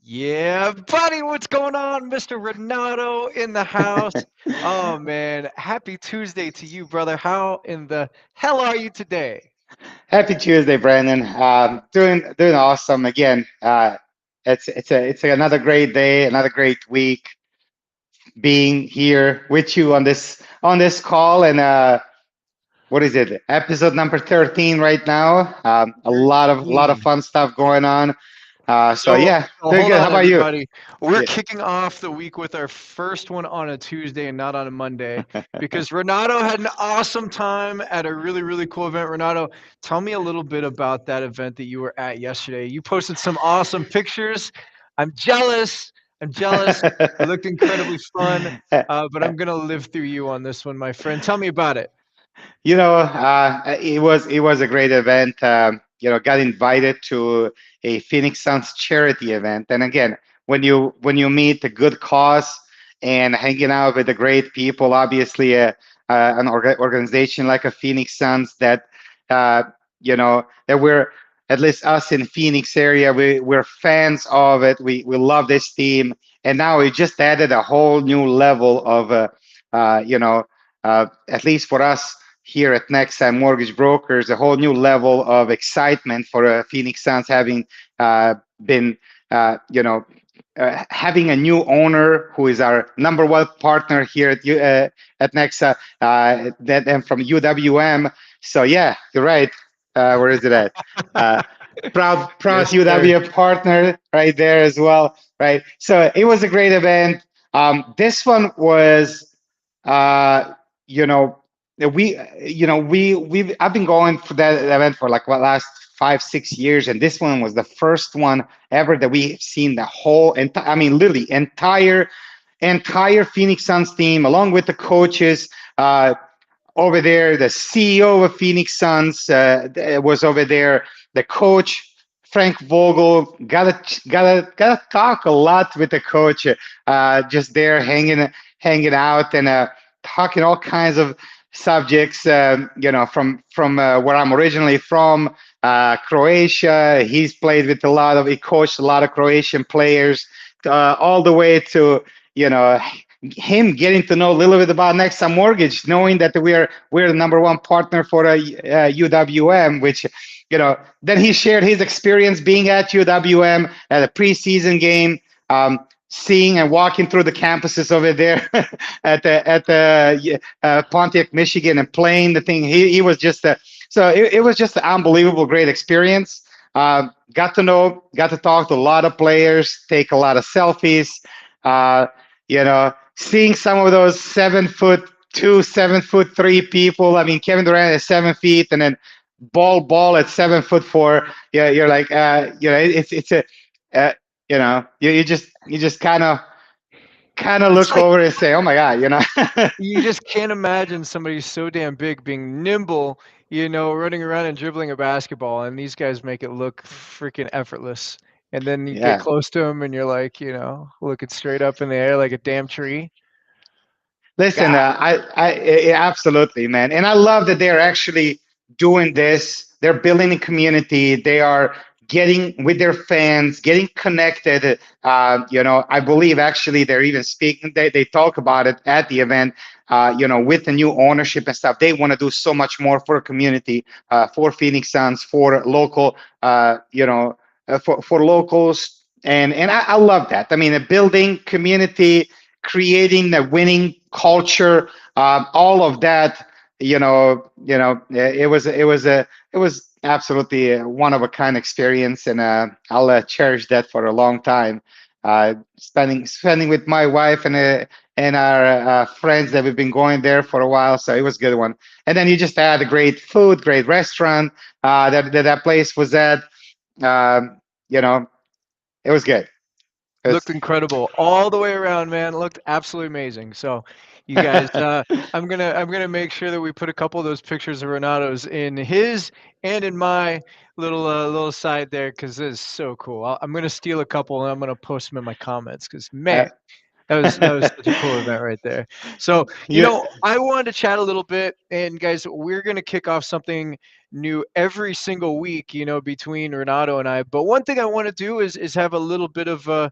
Yeah, buddy, what's going on? Mr. Renato in the house. Oh man, happy Tuesday to you, brother. How in the hell are you today? Happy Tuesday, Brandon. Doing awesome again. It's another great day, another great week being here with you on this call. And what is it? Episode number 13 right now. A lot of 13. fun stuff going on. So So, yeah, so doing hold good. How on, about you? everybody. We're Yeah. kicking off the week with our first one on a Tuesday and not on a Monday because Renato had an awesome time at a really, really cool event. Renato, tell me a little bit about that event that you were at yesterday. You posted some awesome pictures. I'm jealous. I'm jealous. It looked incredibly fun, but I'm going to live through you on this one, my friend. Tell me about it. It was a great event. Got invited to a Phoenix Suns charity event, and again, when you meet a good cause and hanging out with the great people, obviously, organization like a Phoenix Suns uh, that we're at least us in Phoenix area, we're fans of it. We love this team, and now we just added a whole new level of at least for us here at NEXAN Mortgage Brokers, a whole new level of excitement for Phoenix Suns having been, having a new owner who is our number one partner here at NEXA, that and from UWM. So yeah, you're right. Where is it at? Uh, proud Yes, sir. UW partner right there as well, right? So it was a great event. This one was, you know, we've I've been going for that event for like what last 5 6 years, and this one was the first one ever that we've seen the whole I mean literally entire Phoenix Suns team along with the coaches over there. The CEO of Phoenix Suns was over there. The coach Frank Vogel gotta talk a lot with the coach, just there hanging out and talking all kinds of subjects. From where I'm originally from, Croatia. He coached a lot of Croatian players, all the way to you know him getting to know a little bit about Nexa Mortgage, knowing that we're the number one partner for UWM, which then he shared his experience being at UWM at a preseason game, seeing and walking through the campuses over there at the Pontiac, Michigan, and playing the thing. He was just it was just an unbelievable, great experience. Got to talk to a lot of players, take a lot of selfies. Uh, Seeing some of those 7'2", 7'3" people. I mean, Kevin Durant is 7 feet, and then ball at 7'4". Yeah, you're like, it's a, you just kind of It's look like over and say, oh my God. you just can't imagine somebody so damn big being nimble, running around and dribbling a basketball, and these guys make it look freaking effortless. And then you get Yeah. close to them, and you're like, looking straight up in the air like a damn tree. Listen, God, absolutely, man, and I love that they're actually doing this. They're building a community. They are getting with their fans, getting connected. I believe actually they're even speaking. They talk about it at the event. With the new ownership and stuff, they want to do so much more for a community, for Phoenix Suns, for local, for locals, and I love that. I mean, a building community, creating a winning culture, all of that. It was absolutely a one of a kind experience, and I'll cherish that for a long time. Spending with my wife and our friends that we've been going there for a while, so it was a good one. And then you just had a great food, great restaurant that place was at. Um, you know, it was good. It's, Looked incredible all the way around, man. Looked absolutely amazing. So, you guys, I'm gonna make sure that we put a couple of those pictures of Renato's in his and in my little side there because this is so cool. I'm gonna steal a couple and I'm gonna post them in my comments because uh, man, that was such a cool event right there. So, yeah, I wanted to chat a little bit, and guys, we're gonna kick off something new every single week, between Renato and I. But one thing I want to do is have a little bit of a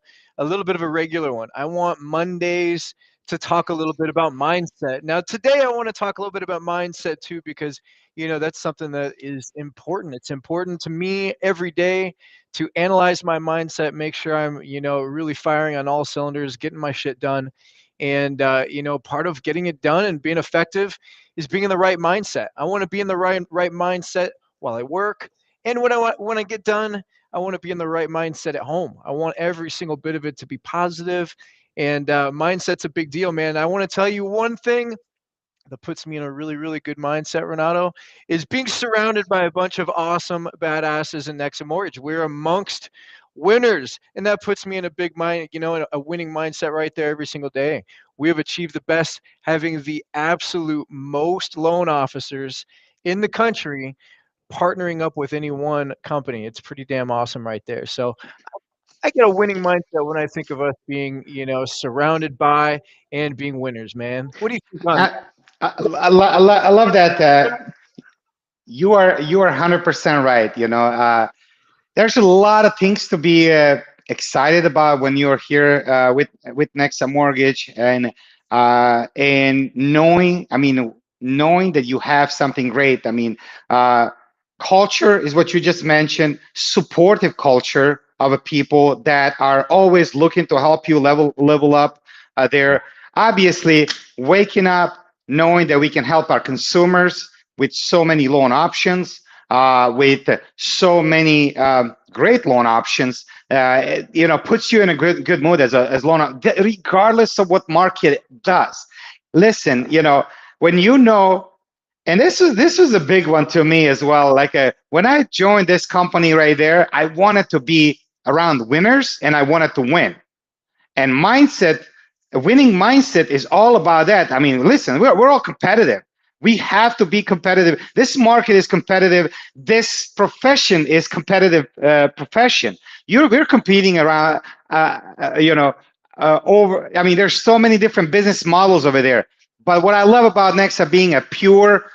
regular one. I want Mondays to talk a little bit about mindset. Now, today I want to talk a little bit about mindset too, because that's something that is important. It's important to me every day to analyze my mindset, make sure I'm, really firing on all cylinders, getting my shit done. And, part of getting it done and being effective is being in the right mindset. I want to be in the right mindset while I work. And when I get done, I want to be in the right mindset at home. I want every single bit of it to be positive. And mindset's a big deal, man. I want to tell you one thing that puts me in a really, really good mindset, Renato, is being surrounded by a bunch of awesome badasses in NEXAN Mortgage. We're amongst winners, and that puts me in a big mind, in a winning mindset right there every single day. We have achieved the best, having the absolute most loan officers in the country partnering up with any one company. It's pretty damn awesome right there. So I get a winning mindset when I think of us being, surrounded by and being winners, man. What do you think on I, I love that. You are 100% right. There's a lot of things to be excited about when you're here with Nexa Mortgage, and knowing that you have something great. Uh, culture is what you just mentioned. Supportive culture of a people that are always looking to help you level up. They're obviously waking up knowing that we can help our consumers with so many loan options, with so many great loan options. Puts you in a good mood as loan, regardless of what market does. Listen, when and this was a big one to me as well. Like when I joined this company right there, I wanted to be around winners and I wanted to win. And mindset, a winning mindset is all about that. Listen, we're all competitive. We have to be competitive. This market is competitive. This profession is competitive profession. We're competing around, over. There's so many different business models over there. But what I love about Nexa being a pure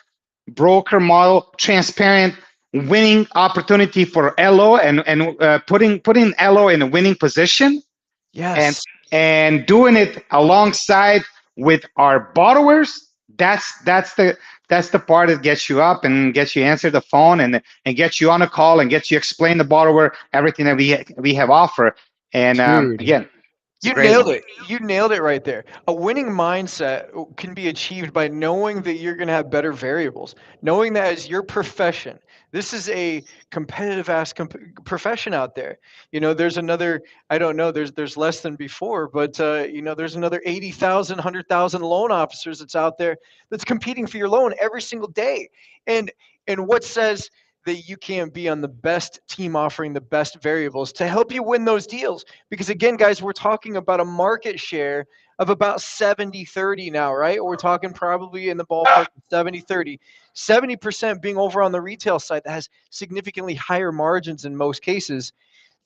broker model, transparent, winning opportunity for LO, and putting LO in a winning position, and Yes. doing it alongside with our borrowers. That's the part that gets you up and gets you answer the phone, and gets you on a call and gets you explain the borrower everything that we have offer. And Dude, again, it's a you great nailed one. it. You nailed it right there. A winning mindset can be achieved by knowing that you're going to have better variables, knowing that as your profession, this is a competitive ass profession out there. There's another, I don't know, there's less than before, but there's another 80,000, 100,000 loan officers that's out there that's competing for your loan every single day. And what says that you can't be on the best team offering the best variables to help you win those deals? Because again, guys, we're talking about a market share of about 70-30 now, right? We're talking probably in the ballpark of 70-30. 70% being over on the retail side that has significantly higher margins in most cases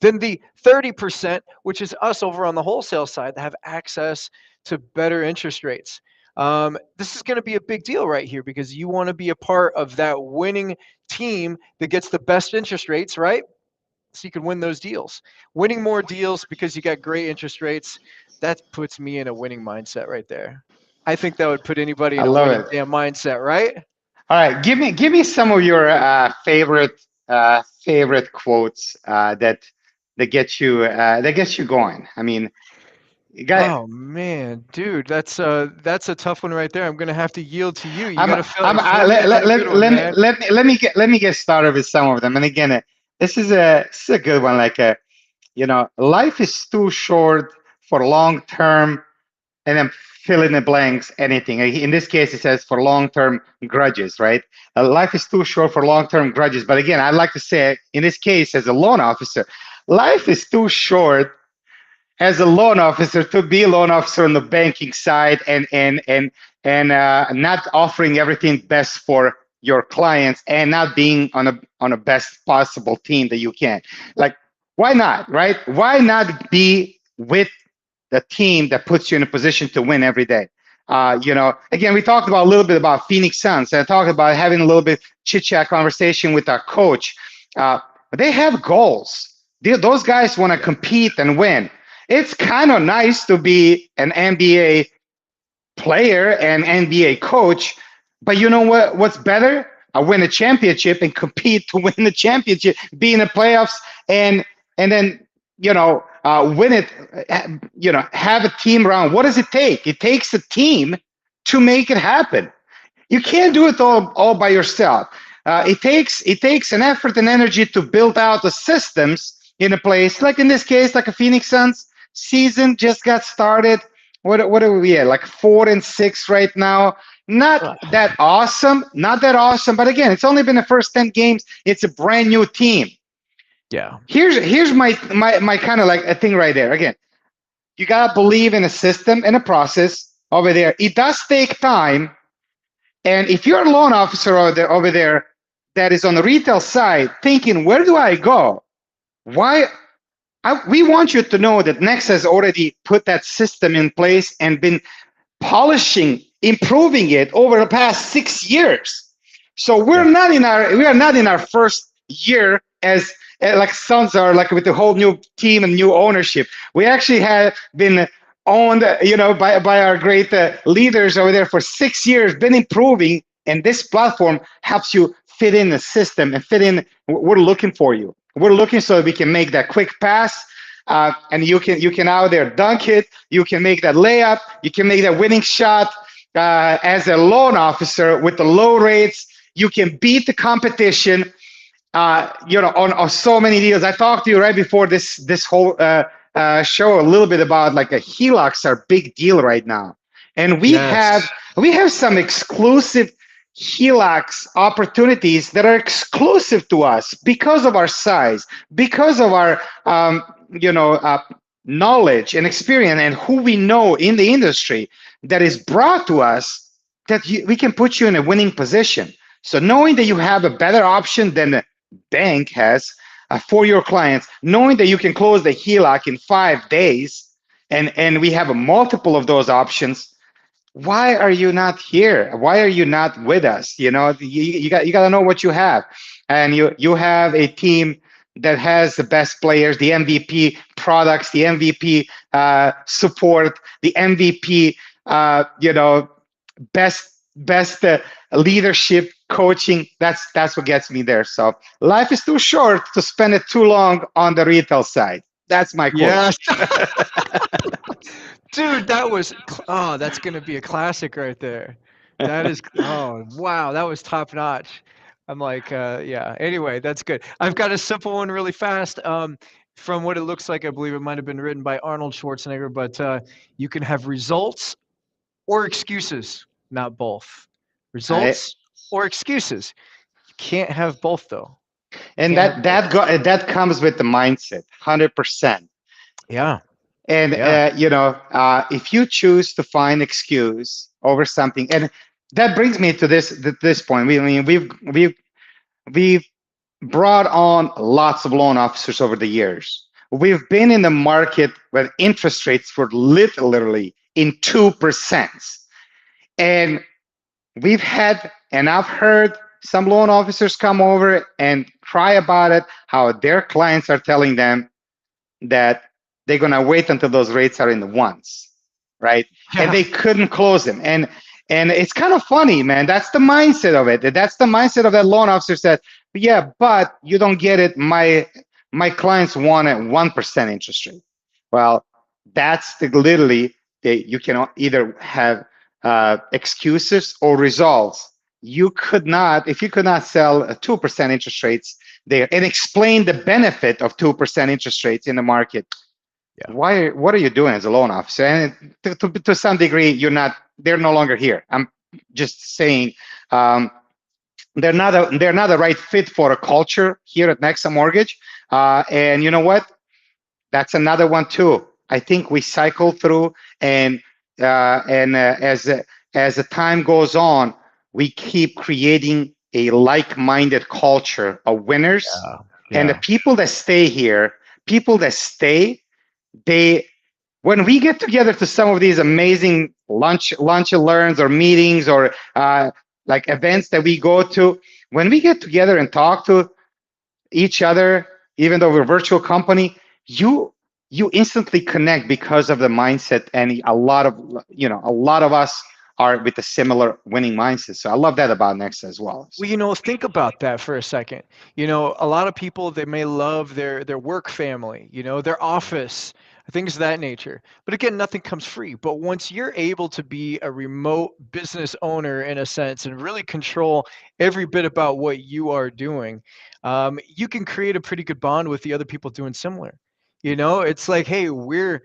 than the 30%, which is us over on the wholesale side that have access to better interest rates. This is going to be a big deal right here because you want to be a part of that winning team that gets the best interest rates, right? So you can win those deals. Winning more deals because you got great interest rates, that puts me in a winning mindset right there. I think that would put anybody I in a love winning it. damn mindset, right? All right, give me some of your favorite quotes that gets you going. You got. Oh man, dude, that's a tough one right there. I'm gonna have to yield to you. You I'm, gotta I, fill me in on let, a good let, one, let me man. let me get started with some of them. And again, this is a good one. Like life is too short for long term, and then fill in the blanks. Anything. In this case, it says for long term grudges. Right? Life is too short for long term grudges. But again, I'd like to say in this case, as a loan officer, life is too short as a loan officer, to be a loan officer on the banking side, and not offering everything best for your clients, and not being on a best possible team that you can. Like, why not, right? Why not be with the team that puts you in a position to win every day? Again, we talked about a little bit about Phoenix Suns. I talked about having a little bit chit chat conversation with our coach. They have goals. Those guys want to Yeah. compete and win. It's kind of nice to be an NBA player and NBA coach, but you know what? What's better? I win a championship and compete to win the championship, be in the playoffs, and then win it. Have a team around. What does it take? It takes a team to make it happen. You can't do it all by yourself. It takes an effort and energy to build out the systems in a place, like in this case, like a Phoenix Suns season just got started. What are we at? Like 4-6 right now. Not Ugh. that awesome, not that awesome. But again, it's only been the first 10 games. It's a brand new team. Yeah. Here's my kind of like a thing right there. Again, you gotta believe in a system and a process over there. It does take time, and if you're a loan officer over there that is on the retail side thinking, where do I go? Why? We want you to know that Next has already put that system in place and been polishing, improving it over the past 6 years. So Yeah. we are not in our first year as like Suns are, like with the whole new team and new ownership. We actually have been owned, by our great leaders over there for 6 years, been improving, and this platform helps you fit in the system and fit in. We're looking for you. We're looking so that we can make that quick pass, and you can out there dunk it. You can make that layup. You can make that winning shot. As a loan officer with the low rates, you can beat the competition. On so many deals. I talked to you right before this whole show a little bit about like a HELOCs are big deal right now, and we have Yes. we have some exclusive HELOCs opportunities that are exclusive to us because of our size, because of our knowledge and experience and who we know in the industry, that is brought to us, that we can put you in a winning position. So knowing that you have a better option than the bank has for your clients, knowing that you can close the HELOC in 5 days, and we have a multiple of those options. Why are you not here? Why are you not with us? You got to know what you have, and you have a team that has the best players, the MVP products, the MVP support, the MVP best leadership coaching. That's what gets me there. So life is too short to spend it too long on the retail side. That's my quote. Yes. Dude, that's gonna be a classic right there. That is, oh wow, that was top notch. I'm like, yeah. Anyway, that's good. I've got a simple one really fast. From what it looks like, I believe it might have been written by Arnold Schwarzenegger, but you can have results or excuses, not both. I, Results or excuses. You can't have both though. and Can't have both. that comes with the mindset, 100%. Yeah. And Yeah. if you choose to find excuse over something, and that brings me to this point. I mean, we've brought on lots of loan officers over the years. We've been in the market where interest rates were literally in 2%. And I've heard some loan officers come over and cry about it, how their clients are telling them that they're going to wait until those rates are in the ones, right? And Yeah. they couldn't close them. And it's kind of funny, man. That's the mindset of it. That's the mindset of that loan officer said, yeah, but you don't get it. My clients want a 1% interest rate. Well, that's literally you can either have excuses or results. If you could not sell a 2% interest rates there and explain the benefit of 2% interest rates in the market, Yeah. what are you doing as a loan officer? And to some degree, they're no longer here. I'm just saying, they're not a right fit for a culture here at Nexa Mortgage. And you know what? That's another one too. I think we cycle through, and as the time goes on, we keep creating a like-minded culture of winners, Yeah. and the Yeah. people that stay here, people that stay, they when we get together to some of these amazing lunch and learns or meetings or like events that we go to, when we get together and talk to each other, even though we're a virtual company, you you instantly connect because of the mindset, and a lot of us are with a similar winning mindset. So I love that about Next as well. Well, So think about that for a second. A lot of people, they may love their work family, their office, things of that nature. But again, nothing comes free. But once you're able to be a remote business owner in a sense and really control every bit about what you are doing, you can create a pretty good bond with the other people doing similar. It's like, hey, we're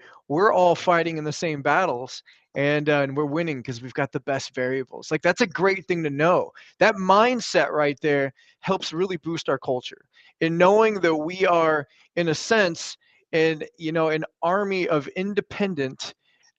all fighting in the same battles, and we're winning because we've got the best variables. Like that's a great thing to know. That mindset right there helps really boost our culture in knowing that we are, in a sense, an army of independent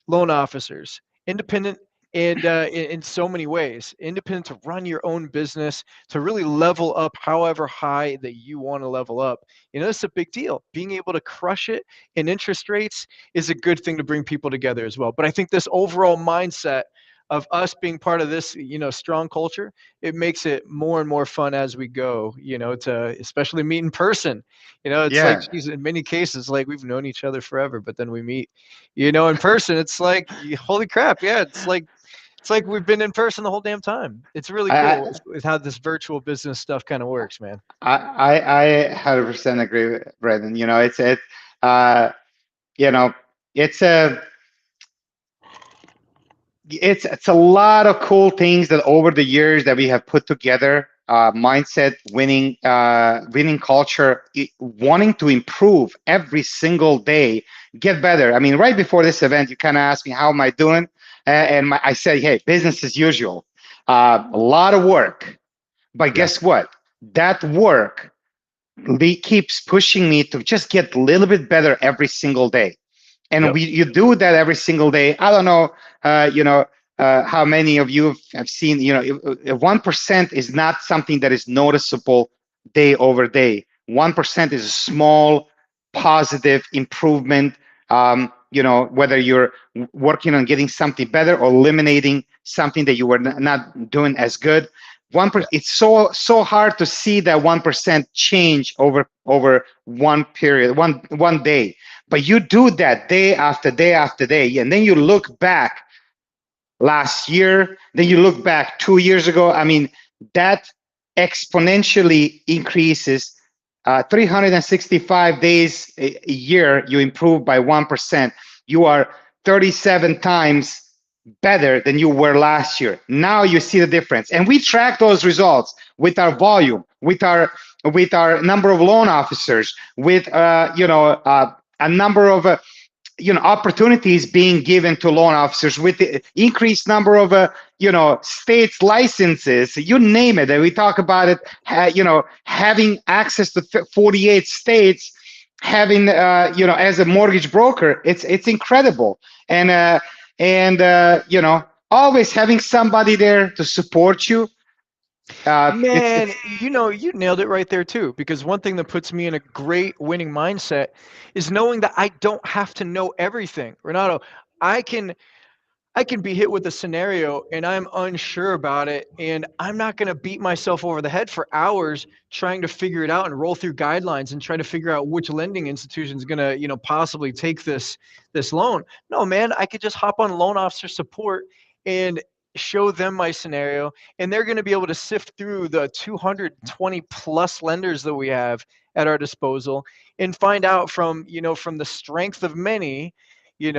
loan officers, independent, and in so many ways, independent to run your own business, to really level up however high that you want to level up. It's a big deal. Being able to crush it in interest rates is a good thing to bring people together as well. But I think this overall mindset of us being part of this, strong culture, it makes it more and more fun as we go, to especially meet in person. It's like, yeah, geez, in many cases, like we've known each other forever, but then we meet, in person. It's like, holy crap. Yeah. It's like we've been in person the whole damn time. It's really I cool I with how this virtual business stuff kind of works, man. I 100% agree with Brendan. Uh, you know, it's a it's a lot of cool things that over the years that we have put together. Mindset, winning culture, wanting to improve every single day, get better. I mean, right before this event, you kind of asked me how am I doing, I said, hey, business as usual. A lot of work, but Yeah. guess what? That work keeps pushing me to just get a little bit better every single day, and Yep. we you do that every single day. I don't know, how many of you have seen. 1% is not something that is noticeable day over day. 1% is a small positive improvement. Whether you're working on getting something better or eliminating something that you were not doing as good. Yeah. It's so hard to see that 1% change over one period, one day, but you do that day after day after day, and then you look back last year, then you look back 2 years ago. I mean, that exponentially increases. 365 days a year, you improve by 1%. You are 37 times better than you were last year. Now you see the difference, and we track those results with our volume, with our number of loan officers, with a number of opportunities being given to loan officers, with the increased number of states licenses, you name it. And we talk about it, having access to 48 states, having as a mortgage broker, it's incredible. And always having somebody there to support you. It's Man, you nailed it right there too. Because one thing that puts me in a great winning mindset is knowing that I don't have to know everything. Renato, I can I can be hit with a scenario and I'm unsure about it, and I'm not going to beat myself over the head for hours trying to figure it out and roll through guidelines and try to figure out which lending institution is going to, possibly take this loan. No, man, I could just hop on loan officer support and show them my scenario, and they're going to be able to sift through the 220 plus lenders that we have at our disposal and find out from the strength of many,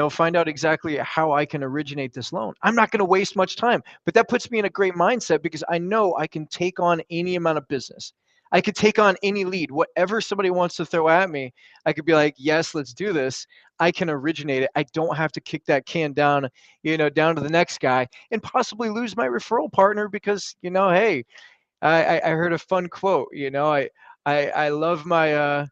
find out exactly how I can originate this loan. I'm not going to waste much time, but that puts me in a great mindset because I know I can take on any amount of business. I could take on any lead, whatever somebody wants to throw at me. I could be like, yes, let's do this. I can originate it. I don't have to kick that can down, down to the next guy and possibly lose my referral partner because, hey, I heard a fun quote. I love my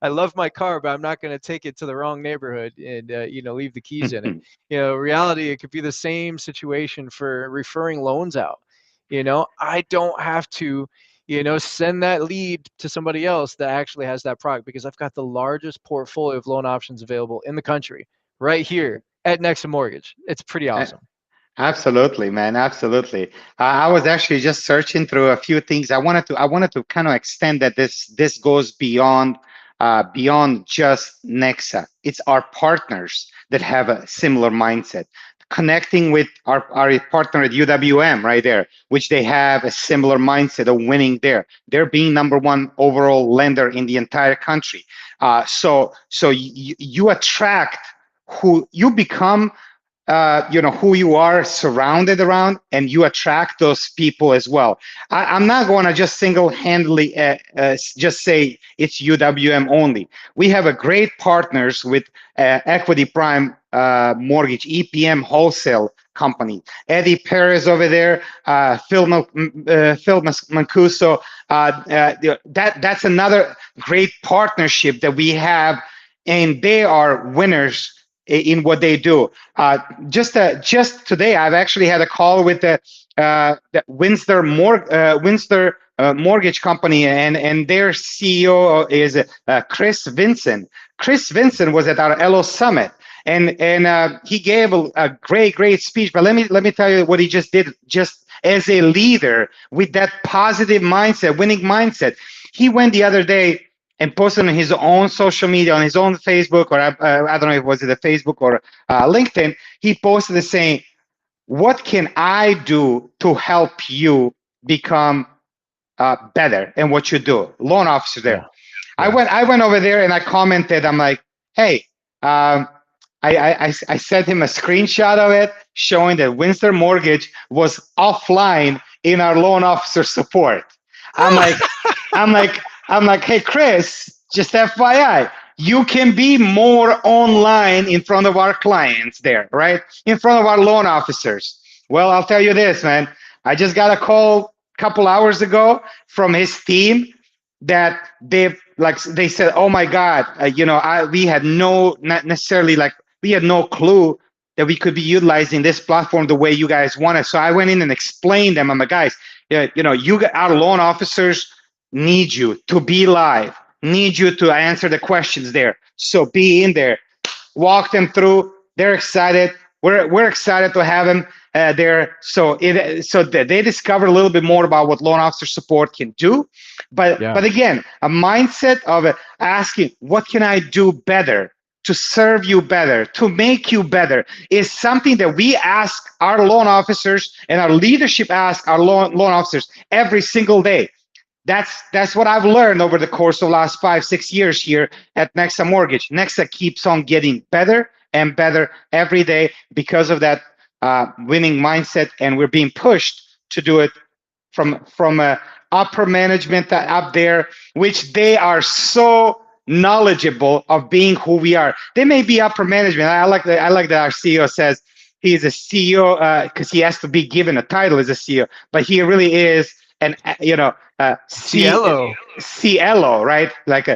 I love my car, but I'm not going to take it to the wrong neighborhood and leave the keys in it. Reality, it could be the same situation for referring loans out. I don't have to, send that lead to somebody else that actually has that product because I've got the largest portfolio of loan options available in the country right here at NEXAN Mortgage. It's pretty awesome. Absolutely, man. Absolutely. I was actually just searching through a few things. I wanted to kind of extend that this goes beyond just Nexa. It's our partners that have a similar mindset. Connecting with our partner at UWM right there, which they have a similar mindset of winning there. They're being number one overall lender in the entire country. So you attract who you become, who you are surrounded around, and you attract those people as well. I'm not going to just single-handedly just say it's UWM only. We have a great partners with Equity Prime Mortgage, EPM Wholesale Company. Eddie Perez over there, Phil Mancuso. That's another great partnership that we have, and they are winners in what they do. Just today, I've actually had a call with the Windsor Mortgage Company, and their CEO is Chris Vincent. Chris Vincent was at our LO Summit, and he gave a great speech. But let me tell you what he just did. Just as a leader with that positive mindset, winning mindset, he went the other day and posted on his own social media, on his own Facebook, or I don't know if it was it a Facebook or LinkedIn. He posted it saying, "What can I do to help you become better in what you do?" Loan officer there. Yeah. I Yeah. went over there and I commented. I'm like, "Hey." I sent him a screenshot of it showing that Windsor Mortgage was offline in our loan officer support. I'm like, I'm like, I'm like, hey, Chris, just FYI, you can be more online in front of our clients there, right? In front of our loan officers. Well, I'll tell you this, man. I just got a call a couple hours ago from his team that they said, oh my God, we had not necessarily we had no clue that we could be utilizing this platform the way you guys wanted. So I went in and explained them. I'm like, guys, yeah, our loan officers need you to be live, need you to answer the questions there. So be in there, walk them through. They're excited. We're excited to have them there. So that they discover a little bit more about what loan officer support can do. But Yeah. again, a mindset of asking, what can I do better to serve you better, to make you better, is something that we ask our loan officers, and our leadership ask our loan officers every single day. That's what I've learned over the course of the last 5-6 years here at Nexa Mortgage. Nexa keeps on getting better and better every day because of that winning mindset, and we're being pushed to do it from upper management up there, which they are so knowledgeable of being who we are. They may be upper management. I like that our CEO says he's a CEO because he has to be given a title as a CEO, but he really is an Cielo. CLO, right? Like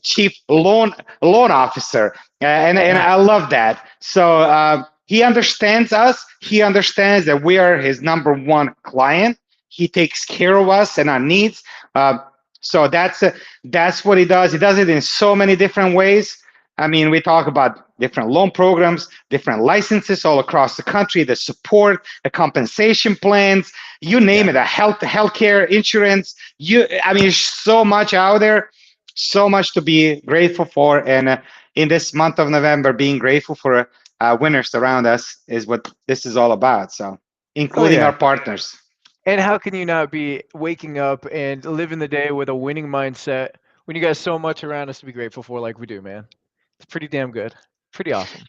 chief loan officer, and Yeah. I love that. So he understands us. He understands that we are his number one client. He takes care of us and our needs. Uh, so that's what he does. He does it in so many different ways. I mean, we talk about different loan programs, different licenses all across the country, the support, the compensation plans, you name Yeah. it, a healthcare insurance. I mean, there's so much out there, so much to be grateful for. And in this month of November, being grateful for winners around us is what this is all about. So, Oh including our yeah. partners. And how can you not be waking up and living the day with a winning mindset when you got so much around us to be grateful for like we do, man? It's pretty damn good. Pretty awesome.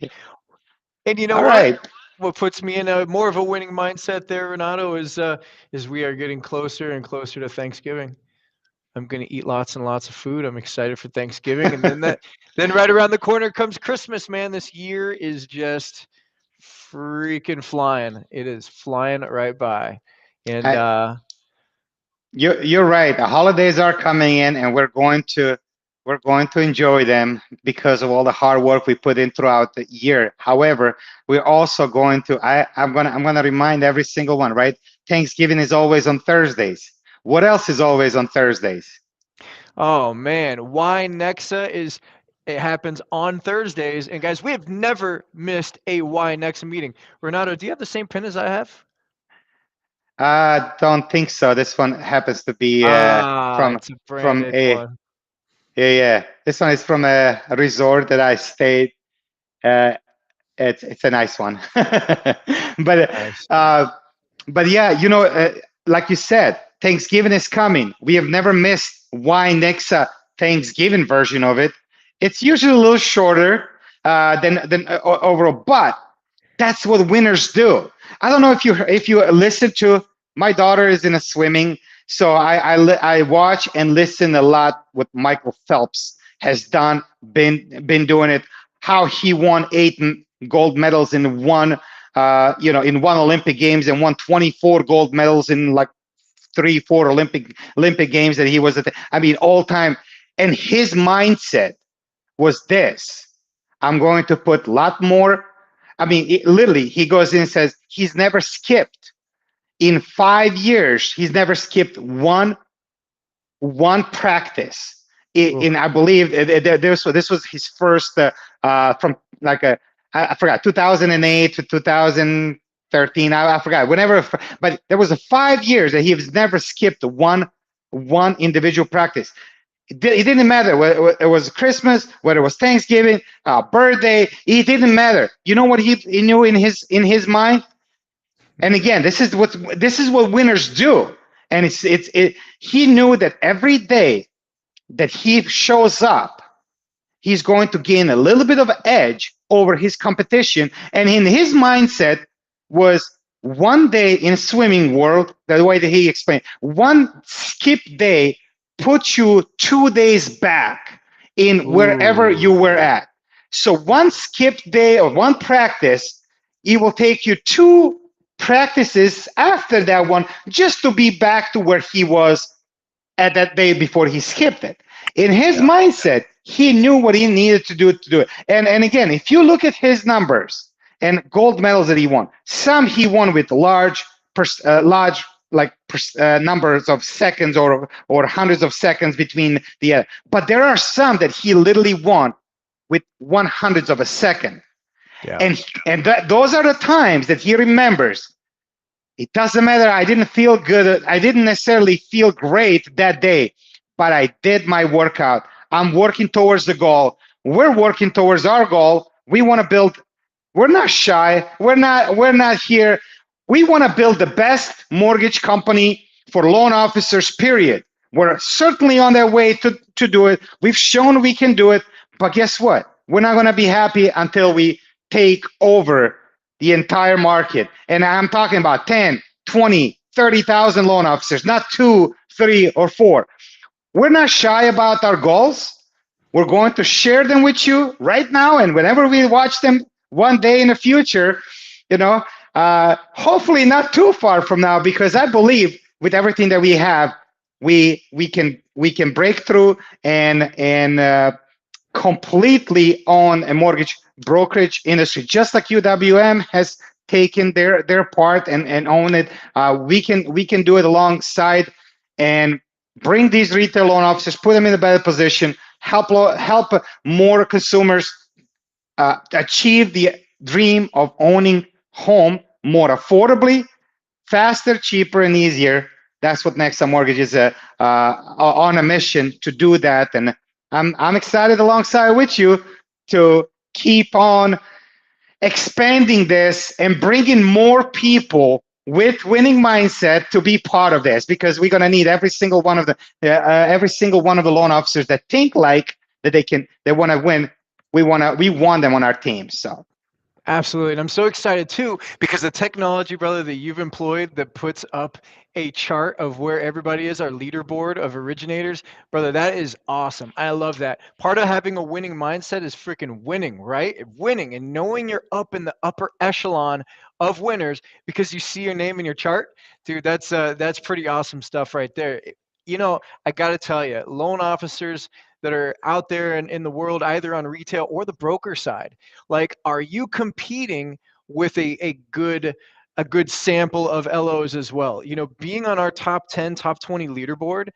And you know All what? right. What puts me in a more of a winning mindset there, Renato, is we are getting closer and closer to Thanksgiving. I'm gonna eat lots and lots of food. I'm excited for Thanksgiving, and then right around the corner comes Christmas, man. This year is just freaking flying. It is flying right by, and You're right. The holidays are coming in, and we're going to We're going to enjoy them because of all the hard work we put in throughout the year. However, we're also going to I'm gonna remind every single one, right? Thanksgiving is always on Thursdays. What else is always on Thursdays? Oh man, why Nexa is it happens on Thursdays. And guys, we have never missed a why Nexa meeting. Renato, do you have the same pin as I have? I don't think so. This one happens to be Ah, from it's a from branded a one. yeah. This one is from a resort that I stayed. Uh, it's a nice one, Nice, uh, nice. but yeah, like you said, Thanksgiving is coming. We have never missed Why Nexa Thanksgiving version of it. It's usually a little shorter than overall, but that's what winners do. I don't know if you listen to my daughter is in a swimming, so I watch and listen a lot what Michael Phelps has done, been doing it, how he won gold medals in one in one Olympic Games and won 24 gold medals in like 3 4 Olympic Games that he was at. I mean, all time, and his mindset was this: I'm going to put a lot more. I mean, literally, he goes in and says he's never skipped in 5 years. He's never skipped one practice. Oof. In I believe this was his first from like a I forgot 2008 to 2013. I forgot whenever, but there was a 5 years that he has never skipped one individual practice. It didn't matter whether it was Christmas, whether it was Thanksgiving, birthday. It didn't matter. You know what he knew in his mind? And again, this is what winners do. And he knew that every day that he shows up, he's going to gain a little bit of edge over his competition. And in his mindset was one day in swimming world, the way that he explained, one skip day puts you 2 days back in wherever you were Ooh. at. So one skip day or one practice, it will take you two practices after that one just to be back to where he was at that day before he skipped it. In his Yeah. mindset, he knew what he needed to do it. And again, if you look at his numbers and gold medals that he won, some he won with large numbers of seconds or hundreds of seconds between the. But there are some that he literally won with 100ths of a second, Yeah. and those are the times that he remembers. It doesn't matter. I didn't feel good. I didn't necessarily feel great that day, but I did my workout. I'm working towards the goal. We're working towards our goal. We want to build. We're not shy. We're not here. We want to build the best mortgage company for loan officers, period. We're certainly on their way to do it. We've shown we can do it. But guess what? We're not going to be happy until we take over the entire market. And I'm talking about 10, 20, 30,000 loan officers, not two, three, or four. We're not shy about our goals. We're going to share them with you right now. And whenever we watch them one day in the future, you know, hopefully not too far from now, because I believe with everything that we have, we can break through and completely on a mortgage brokerage industry, just like UWM has taken their part and own it. We can do it alongside and bring these retail loan officers, put them in a better position, help more consumers achieve the dream of owning home more affordably, faster, cheaper, and easier. That's what Nexa Mortgage is on a mission to do that, and I'm excited alongside with you to keep on expanding this and bringing more people with winning mindset to be part of this, because we're going to need every single one of the loan officers that think like that they want to win. We want them on our team. So Absolutely. And I'm so excited too because the technology, brother, that you've employed that puts up a chart of where everybody is, our leaderboard of originators, brother, that is awesome. I love that. Part of having a winning mindset is freaking winning, right? Winning and knowing you're up in the upper echelon of winners because you see your name in your chart. Dude, that's pretty awesome stuff right there. You know, I got to tell you, loan officers, that are out there in the world, either on retail or the broker side. Like, are you competing with a good sample of LOs as well? You know, being on our top 10, top 20 leaderboard,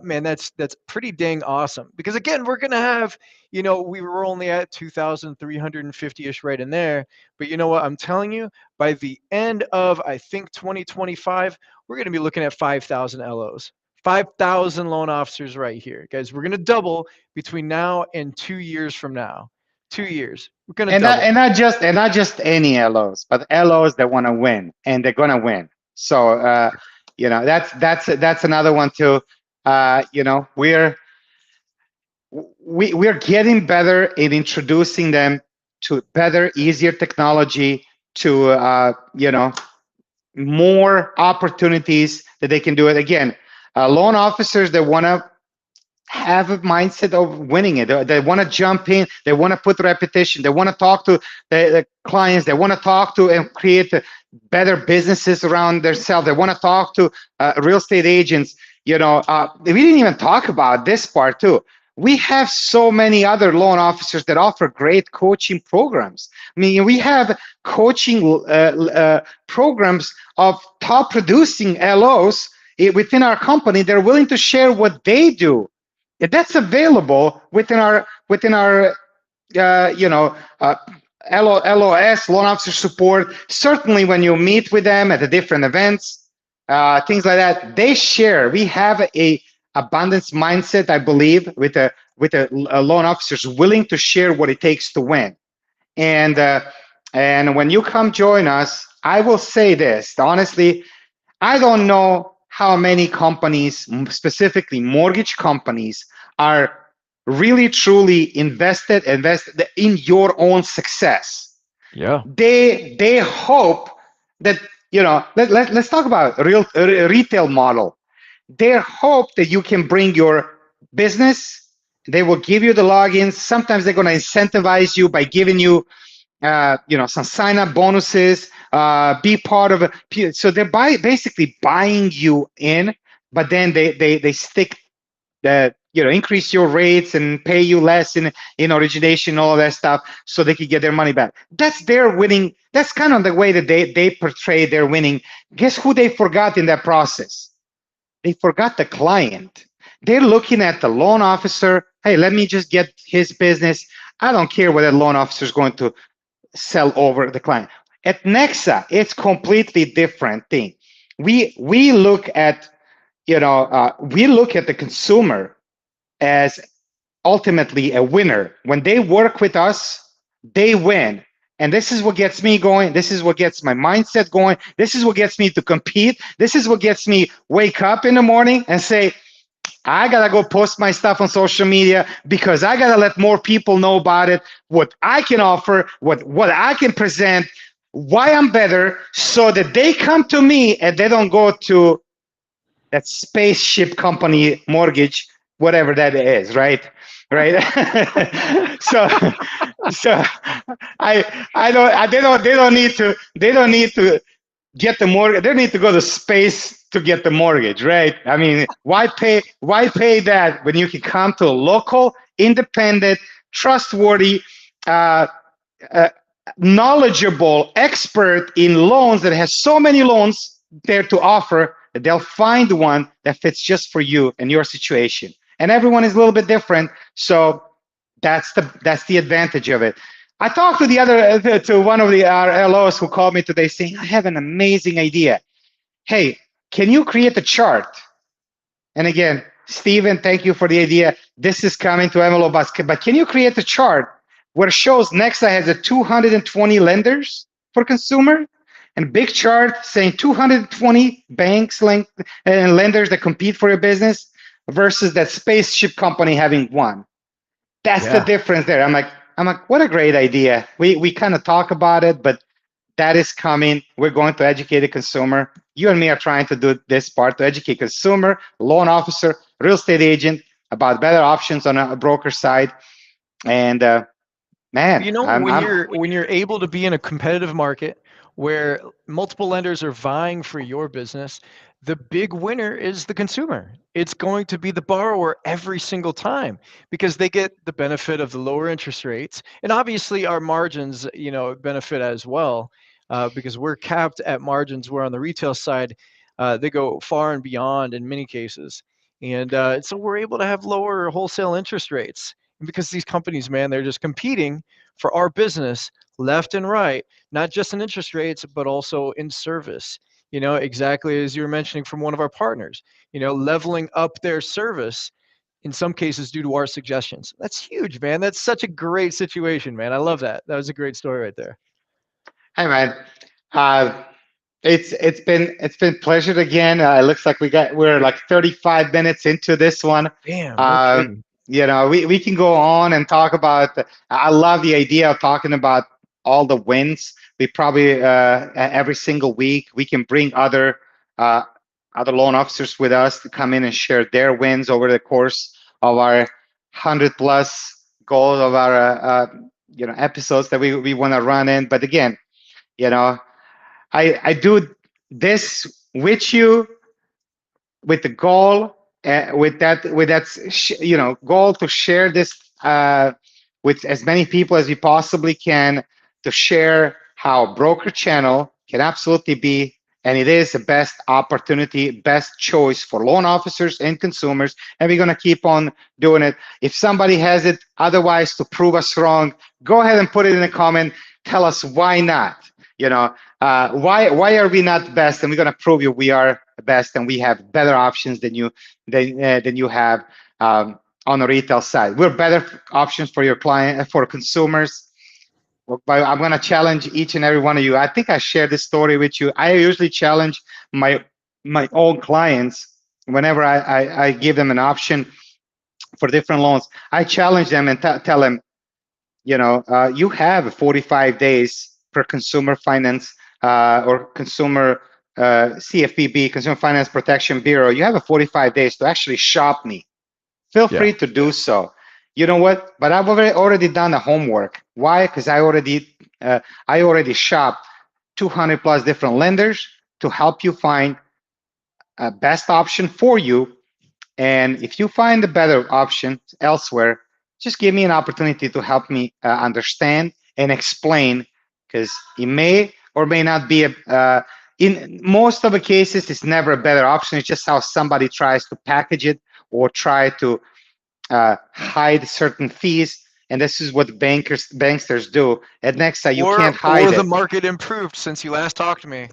man, that's pretty dang awesome. Because again, we're gonna have, you know, we were only at 2,350-ish right in there. But you know what? I'm telling you, by the end of, I think, 2025, we're going to be looking at 5,000 LOs, 5,000 loan officers right here. Guys, we're going to double between now and 2 years from now. 2 years. We're going to double. And not just any LOs, but LOs that want to win, and they're gonna win. So that's another one too. We're getting better in introducing them to better, easier technology, to more opportunities that they can do it. Again, loan officers that want to have a mindset of winning it. They want to jump in. They want to put repetition. They want to talk to the clients. They want to talk to and create better businesses around themselves. They want to talk to real estate agents. We didn't even talk about this part too. We have so many other loan officers that offer great coaching programs. I mean, we have coaching programs of top producing LOs within our company. They're willing to share what they do. That's available within our uh, you know uh, LOS, loan officer support. Certainly, when you meet with them at the different events, things like that, they share. We have a abundance mindset, I believe, with a loan officers willing to share what it takes to win. And and when you come join us, I will say this honestly. I don't know how many companies, specifically mortgage companies, are really truly invested in your own success. Yeah. They hope that let's talk about retail model. They hope that you can bring your business. They will give you the logins. Sometimes they're going to incentivize you by giving you some sign up bonuses, be part of it. So they're basically buying you in, but then they stick that, increase your rates and pay you less in origination, all of that stuff, so they can get their money back. That's their winning. That's kind of the way that they portray their winning. Guess who they forgot in that process? They forgot the client. They're looking at the loan officer. Hey, let me just get his business. I don't care what that loan officer is going to sell over the client. At Nexa, it's completely different thing. We look at we look at the consumer as ultimately a winner. When they work with us, they win. And this is what gets me going. This is what gets my mindset going. This is what gets me to compete. This is what gets me wake up in the morning and say, I gotta go post my stuff on social media because I gotta let more people know about it, what I can offer, what I can present, why I'm better, so that they come to me and they don't go to that spaceship company mortgage, whatever that is, right? Right. so so they don't need to get the mortgage. They need to go to space to get the mortgage, right? I mean, why pay that when you can come to a local, independent, trustworthy, uh, uh, knowledgeable expert in loans that has so many loans there to offer that they'll find one that fits just for you and your situation. And everyone is a little bit different, so that's the advantage of it. I talked to the other to one of the LOs who called me today saying, I have an amazing idea. Hey, can you create a chart? And again, Steven, thank you for the idea. This is coming to MLO Basket, but can you create a chart where it shows Nexa has a 220 lenders for consumer and big chart saying 220 banks and lenders that compete for your business versus that spaceship company having one. That's the Yeah. difference there. I'm like, what a great idea. We kind of talk about it, but that is coming. We're going to educate the consumer. You and me are trying to do this part to educate consumer, loan officer, real estate agent about better options on a broker side. And man, You know, when I'm you're able to be in a competitive market where multiple lenders are vying for your business, the big winner is the consumer. It's going to be the borrower every single time because they get the benefit of the lower interest rates, and obviously our margins, benefit as well, because we're capped at margins where on the retail side, they go far and beyond in many cases, and so we're able to have lower wholesale interest rates. And because these companies, man, they're just competing for our business left and right, not just in interest rates, but also in service. Exactly as you were mentioning from one of our partners, leveling up their service in some cases due to our suggestions. That's huge, man. That's such a great situation, man. I love that. That was a great story right there. Hey man, uh, it's been pleasure again. It looks like we're like 35 minutes into this one. Damn, no Um, kidding. we can go on and talk about. I love the idea of talking about all the wins. We probably every single week we can bring uh, other loan officers with us to come in and share their wins over the course of our 100 plus goals of our episodes that we want to run in. But again, you know I do this with you with the goal, goal to share this with as many people as we possibly can, to share how broker channel can absolutely be, and it is the best opportunity, best choice for loan officers and consumers, and we're going to keep on doing it. If somebody has it otherwise to prove us wrong, go ahead and put it in a comment. Tell us why not. you know why are we not best, and we're going to prove you we are the best, and we have better options than you have on the retail side. We're better options for your client, for consumers. But I'm going to challenge each and every one of you. I think I shared this story with you. I usually challenge my my own clients whenever I give them an option for different loans. I challenge them and tell them, you have 45 days per consumer finance or consumer CFPB, Consumer Finance Protection Bureau. You have a 45 days to actually shop me. Feel Yeah. free to do so. You know what? But I've already done the homework. Why? Because I already shopped 200 plus different lenders to help you find a best option for you. And if you find a better option elsewhere, just give me an opportunity to help me understand and explain, because it may or may not be in most of the cases, it's never a better option. It's just how somebody tries to package it or try to hide certain fees. And this is what banksters do. At Nexa, you Or can't hide or the it, market improved since you last talked to me.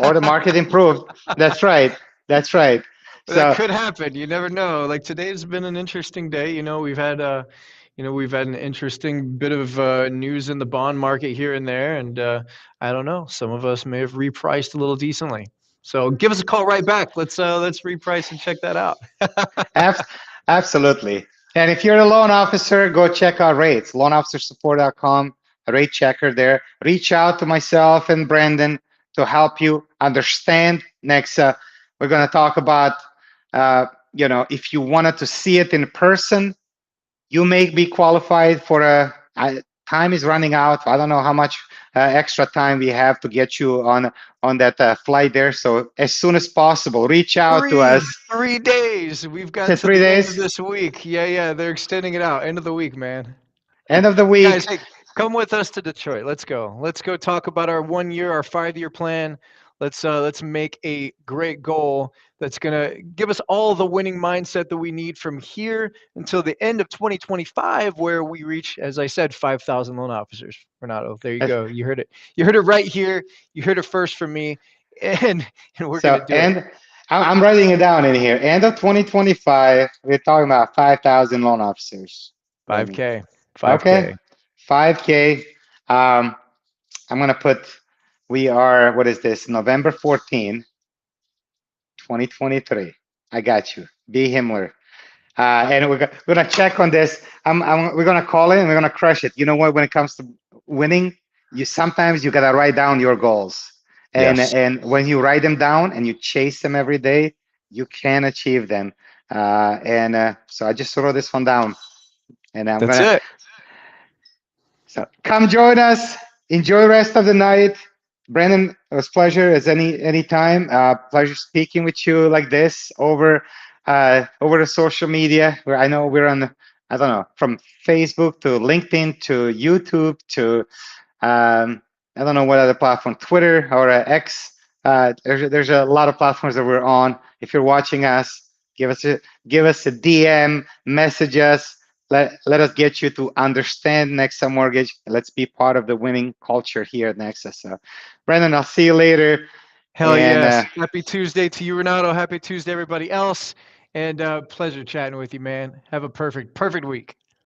or the market improved. That's right. That's right. That So could happen. You never know. Like today's been an interesting day. We've had an interesting bit of news in the bond market here and there, and I don't know. Some of us may have repriced a little decently. So give us a call right back. Let's reprice and check that out. Abs- absolutely. And if you're a loan officer, go check out rates, loanofficersupport.com, a rate checker there. Reach out to myself and Brandon to help you understand Nexa. We're going to talk about, if you wanted to see it in person, you may be qualified for time is running out. I don't know how much extra time we have to get you on that flight there. So as soon as possible, reach out to Three us. 3 days. We've got To to three the end of days, this week. Yeah, yeah. They're extending it out. End of the week, man. end of the Guys, week. hey, come with us to Detroit. Let's go. Let's go talk about our 1 year, our 5 year plan. Let's make a great goal that's gonna give us all the winning mindset that we need from here until the end of 2025, where we reach, as I said, 5,000 loan officers. Renato, there you That's- go. You heard it. You heard it right here. You heard it first from me, and we're gonna So, do it. and I'm writing it down in here. End of 2025, we're talking about 5,000 loan officers. Brandon. 5K, Okay, 5K. 5K. I'm gonna put. We are. What is this? November 14, 2023. I got you. B. Himmler. And we're gonna check on this. We're gonna call it and we're gonna crush it. You know what? When it comes to winning, you sometimes you gotta write down your goals, Yes, and when you write them down and you chase them every day, you can achieve them. And so I just wrote this one down, and I'm that's gonna. it. So come join us. Enjoy the rest of the night. Brandon, it was pleasure as any time. Pleasure speaking with you like this over the social media. Where I know we're on, I don't know, from Facebook to LinkedIn to YouTube to I don't know what other platform, Twitter or X. There's a lot of platforms that we're on. If you're watching us, give us a give us a DM, message us. Let us get you to understand Nexa Mortgage. Let's be part of the winning culture here at Nexa. So, Brandon, I'll see you later. Hell And yes. Happy Tuesday to you, Renato. Happy Tuesday, everybody else. And pleasure chatting with you, man. Have a perfect week.